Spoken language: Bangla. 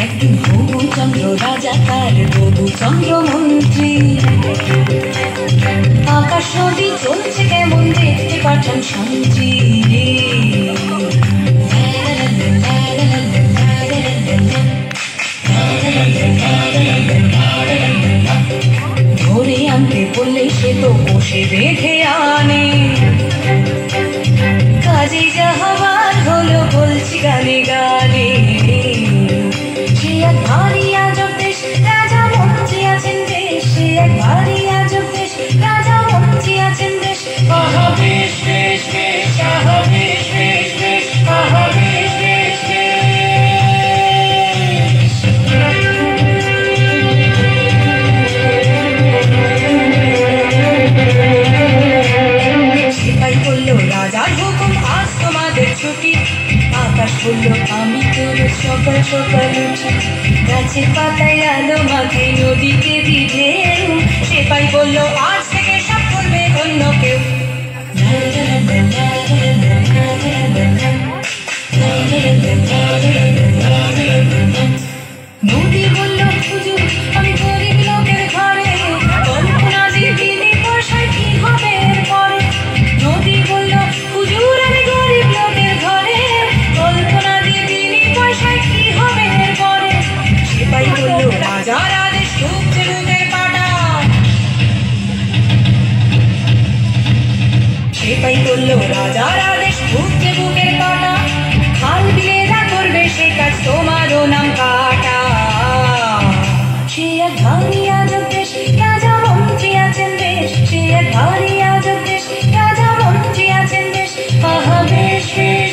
একদিন হবুচন্দ্র রাজা তার বধূচন্দ্র মন্ত্রী আকাশ নদী চলছে কেমন দেখতে পাঠান শান্তি ধরে আনতে বললে সে তো বসে বেঁধে আনে কাজে যাহাবার হলো বলছি গানে গানে সে এক ভারী আজব দেশ রাজা মন্ত্রী আছেন দেশ সে এক ভারী আজব দেশ রাজা মন্ত্রী আছেন দেশ আহা বেশ বেশ বেশ আহা বেশ বেশ বেশ আহা বেশ বেশ সেটাই বললো রাজার হুকুম আজ তোমাদের ছুটি আকাশ বলল আমি তোর সকাল সকাল উঠি গাছের পাতায় আলো মাখে নদীকে দিলে সেটাই বলল আজ থেকে সব করবে অন্য কেউ নদী বলল হুজুর আমি গরিব লোকের ঘরে কল্পনা দিয়ে দিনে পয়সায় কি হবে এরপরে নদী বলল হুজুর আমি গরিব লোকের ঘরে কল্পনা দিয়ে দিনে পয়সায় কি হবে এরপরে সেটাই বলল রাজার আদেশ ঢুকছে বুকের কাটা সেটাই বলল রাজার আদেশ ঢুকছে বুকের কাটা খাল বিলে যা করবে সে কাজ তোমারও নাম কাটা সে এক ভারী আজব দেশ রাজা মন্ত্রী আছেন দেশ সে এক ভারী আজব দেশ রাজা মন্ত্রী আছেন দেশ আহা বেশ বেশ